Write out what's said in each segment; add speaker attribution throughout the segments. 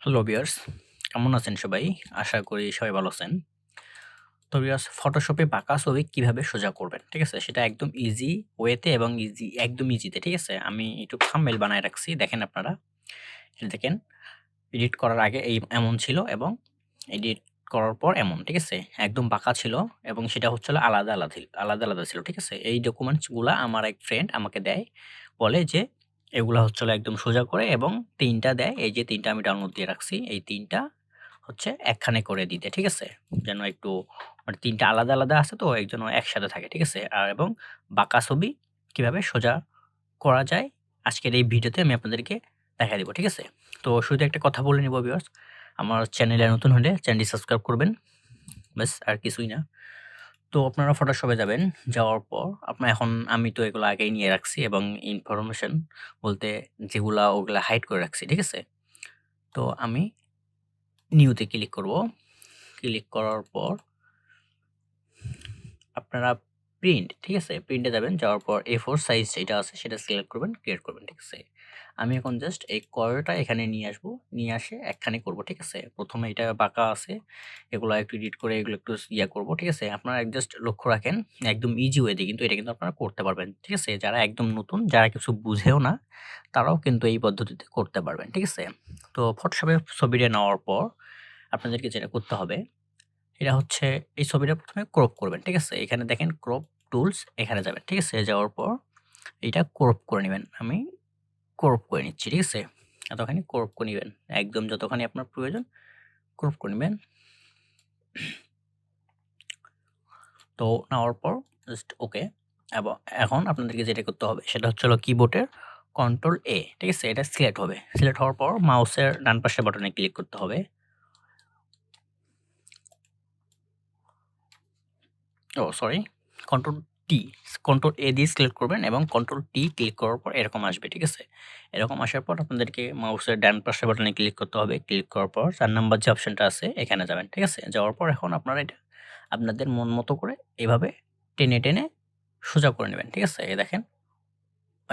Speaker 1: Hello viewers, কেমন আছেন সবাই? আশা করি সবাই ভালো আছেন। তো ভিউয়ার্স, ফটোশপে বাঁকা ছবি কিভাবে সোজা করবেন, ঠিক আছে? সেটা একদম ইজি ওয়েতে এবং একদম ইজিতে, ঠিক আছে? আমি একটু থাম্বনেইল বানায় রাখছি, দেখেন আপনারা। এটা দেখেন, এডিট করার আগে এমন ছিল এবং এডিট করার পর এমন, ঠিক আছে? একদম বাঁকা ছিল এবং সেটা হচ্ছে হলো আলাদা ছিল, ঠিক আছে? এই ডকুমেন্টসগুলা আমার এক ফ্রেন্ড আমাকে দেয়, বলে যে এগুলা হচ্ছে হলো একদম সোজা করে এবং ৩ টা দেয়। এই যে ৩ টা আমি ডাউনলোড দিয়ে রাখছি। এই ৩ টা হচ্ছে একখানে করে দিতে, ঠিক আছে? যেন একটু মানে ৩ টা আলাদা আছে তো এইজন্য একসাথে থাকে, ঠিক আছে? আর এবং বাঁকা ছবি কিভাবে সোজা করা যায় আজকের এই ভিডিওতে আমি আপনাদেরকে দেখায় দিব, ঠিক আছে? তো শুরুতে একটা কথা বলে নিব ভিউয়ার্স, আমার চ্যানেলে নতুন হলে চ্যানেলটি সাবস্ক্রাইব করবেন। ব্যাস আর কিছুই না। তো আপনারা ফটোশপে যাবেন। যাওয়ার পর এখন আমি তো এগুলো আগেই নিয়ে রাখছি এবং ইনফরমেশন বলতে যেগুলা ওগুলা হাইড করে রাখছি, ঠিক আছে? তো আমি নিউতে ক্লিক করব। ক্লিক করার পর আপনারা প্রিন্ট, ঠিক আছে? প্রিন্টে যাবেন, যাওয়ার পর A4 সাইজ যেটা আছে সেটা সিলেক্ট করবেন, ক্রিয়েট করবেন, ঠিক আছে? আমি এখন জাস্ট এই কর্ডটা এখানে নিয়ে আসবো, নিয়ে আসে একখানে করব, ঠিক আছে? প্রথমে এটা বাঁকা আছে, এগুলো একটু এডিট করে এগুলো একটু করব, ঠিক আছে? আপনারা জাস্ট লক্ষ্য রাখেন, একদম ইজি ওয়েতে কিন্তু এটা কিন্তু আপনারা করতে পারবেন, ঠিক আছে? যারা একদম নতুন, যারা কিছু বুঝেও না, তারাও কিন্তু এই পদ্ধতিতে করতে পারবেন, ঠিক আছে? তো ফটোশপে ছবিটা নেওয়ার পর আপনাদেরকে যেটা করতে হবে এটা হচ্ছে এই ছবিটা ১ম এ ক্রপ করবেন। ঠিক আছে? এখানে দেখেন ক্রপ টুলস এখানে যাবেন। ঠিক আছে? যাওয়ার পর এইটা ক্রপ করে নিবেন। আমি ক্রপ করে নিচ্ছি। ঠিক আছে? এতখানি ক্রপ করে নিবেন। একদম যতখানি আপনার প্রয়োজন ক্রপ করে নিবেন। তো নেওয়ার পর জাস্ট ওকে। এবং এখন আপনাদেরকে যেটা করতে হবে সেটা হচ্ছে হলো কিবোর্ডের কন্ট্রোল A, ঠিক আছে? এটা সিলেক্ট হবে। সিলেক্ট হওয়ার পর মাউসের ডান পাশের বাটনে ক্লিক করতে হবে। সরি, কন্ট্রোল টি, কন্ট্রোল এ দিয়ে সিলেক্ট করবেন এবং কন্ট্রোল টি ক্লিক করার পর এরকম আসবে, ঠিক আছে? এরকম আসার পর আপনাদেরকে মাউসের ডান পাশের বাটনে ক্লিক করতে হবে। ক্লিক করার পর ৪ নাম্বার যে অপশনটা আছে এখানে যাবেন, ঠিক আছে? যাওয়ার পর এখন আপনারা এটা আপনাদের মন মতো করে এভাবে টেনে সোজা করে নেবেন, ঠিক আছে? এই দেখেন,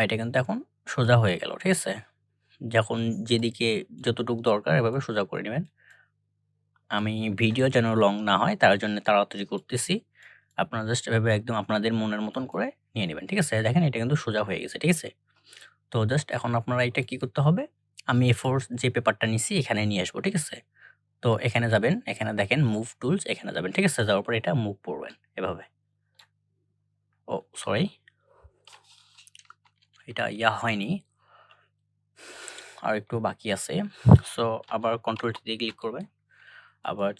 Speaker 1: এটা কিন্তু এখন সোজা হয়ে গেল, ঠিক আছে? যখন যেদিকে যতটুকু দরকার এভাবে সোজা করে নেবেন। আমি ভিডিও যেন লং না হয় তার জন্য তাড়াতাড়ি করতেছি। আপনারা জাস্ট এভাবে একদম আপনাদের মনের মতন করে নিয়ে নিবেন। ঠিক আছে? দেখেন এটা কিন্তু সোজা হয়ে গেছে। ঠিক আছে? তো জাস্ট এখন আপনারা এটা কি করতে হবে? আমি A4 যে পেপারটা নিছি এখানে নিয়ে আসবো। ঠিক আছে? তো এখানে যাবেন, এখানে দেখেন মুভ টুলস এখানে যাবেন। ঠিক আছে? যাওয়ার পরে এটা মুভ করবেন এভাবে। সরি, এটা হয়নি। আরেকটু বাকি আছে। সো আবার কন্ট্রোল টি দিয়ে ক্লিক করবেন। আবার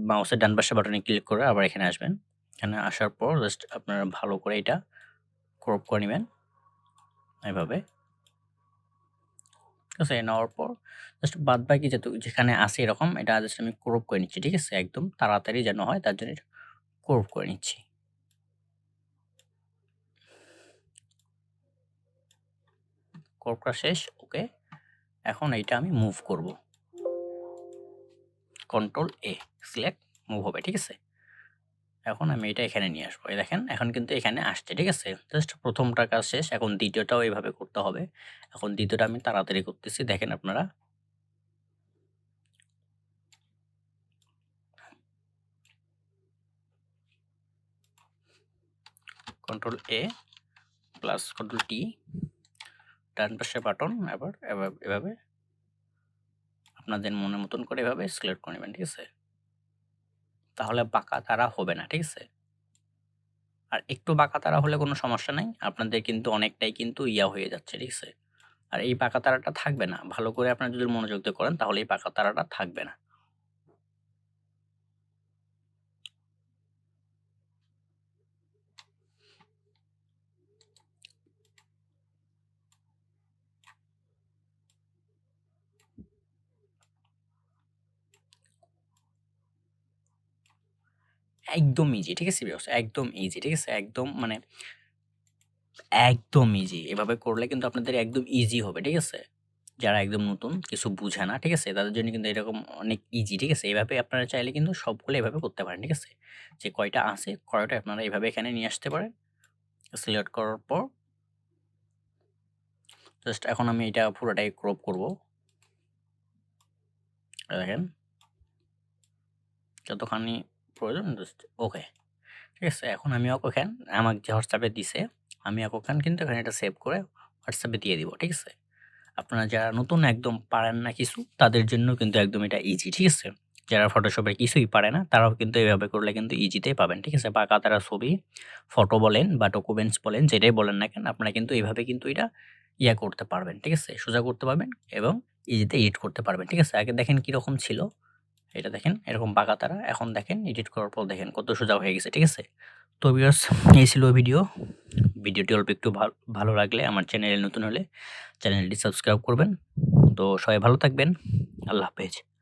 Speaker 1: মাউসের ডান পাশের বাটনে ক্লিক করে আবার এখানে আসবেন। এখানে আসার পর জাস্ট আপনারা ভালো করে এটা ক্রপ করে নিবেন এভাবে। ঠিক আছে? নেওয়ার পর জাস্ট বাদবাকি যেখানে আছে এরকম এটা জাস্ট আমি ক্রপ করে নিচ্ছি। ঠিক আছে? একদম তাড়াতাড়ি যেন হয় তার জন্য এটা ক্রপ করে নিচ্ছি। ক্রপ করা শেষ। ওকে। এখন এইটা আমি মুভ করব। কন্ট্রোল A সিলেক্ট মুভ হবে। ঠিক আছে? এখন আমি এটা এখানে নিয়ে আসবো। এই দেখেন এখন কিন্তু এখানে আসছে। ঠিক আছে? জাস্ট ১ম টার কাজ শেষ। এখন ২য় টাও এভাবে করতে হবে। এখন ২য় টা আমি তাড়াতাড়ি করতেছি। দেখেন আপনারা। Control A plus control T, ডান পাশের বাটন আবার এভাবে আপনাদের মনের মতন করে এভাবে সিলেক্ট করে নেবেন। ঠিক আছে? তাহলে বাঁকা তারা হবে না। ঠিক আছে? আর একটু বাঁকা তারা হলে কোনো সমস্যা নাই। আপনাদের কিন্তু অনেকটাই কিন্তু হয়ে যাচ্ছে। ঠিক আছে? আর এই বাঁকা তারাটা থাকবে না। ভালো করে আপনারা যদি মনোযোগ দিয়ে করেন তাহলে এই বাঁকা তারাটা থাকবে না। একদম ইজি। ঠিক আছে ভিউয়ার্স? একদম ইজি। ঠিক আছে? একদম মানে একদম ইজি। এভাবে করলে কিন্তু আপনাদের একদম ইজি হবে। ঠিক আছে? যারা একদম নতুন কিছু বুঝে না, ঠিক আছে? তাদের জন্য কিন্তু এরকম অনেক ইজি, ঠিক আছে? এভাবে আপনারা চাইলে কিন্তু সবগুলো এভাবে করতে পারেন, ঠিক আছে? যে কয়টা আছে, কয়টা আপনারা এভাবে এখানে নিয়ে আসতে পারেন। সিলেক্ট করার পর জাস্ট এখন আমি এটা পুরোটাই ক্রপ করব। দেখেন যতখানি প্রয়োজন জাস্ট ওকে। ঠিক আছে? এখন আমি ওখান আমাকে যে হোয়াটসঅ্যাপে দিছে, আমি ওখান কিন্তু এখানে এটা সেভ করে হোয়াটসঅ্যাপে দিয়ে দিব। ঠিক আছে? আপনারা যারা নতুন একদম পারেন না কিছু, তাদের জন্য কিন্তু একদম এটা ইজি। ঠিক আছে? যারা ফটোশপে কিছুই পারে না, তারাও কিন্তু এভাবে করলে কিন্তু ইজিতেই পাবেন। ঠিক আছে? বাঁকা তারা ছবি, ফটো বলেন বা ডকুমেন্টস বলেন, যেটাই বলেন না কেন, আপনারা কিন্তু এভাবে কিন্তু এটা করতে পারবেন। ঠিক আছে? সোজা করতে পারবেন এবং ইজিতে এডিট করতে পারবেন। ঠিক আছে? আগে দেখেন কিরকম ছিল। এটা দেখেন এরকম বাঁকা তারা। এখন দেখেন এডিট করার পর দেখেন কত সোজা হয়ে গেছে। ঠিক আছে? তো ভিউয়ার্স, এই ছিল ভিডিও। ভিডিওটি অল্প একটু ভালো লাগলে আমার চ্যানেলে নতুন হলে চ্যানেলটি সাবস্ক্রাইব করবেন। তো সবাই ভালো থাকবেন। আল্লাহ হাফেজ।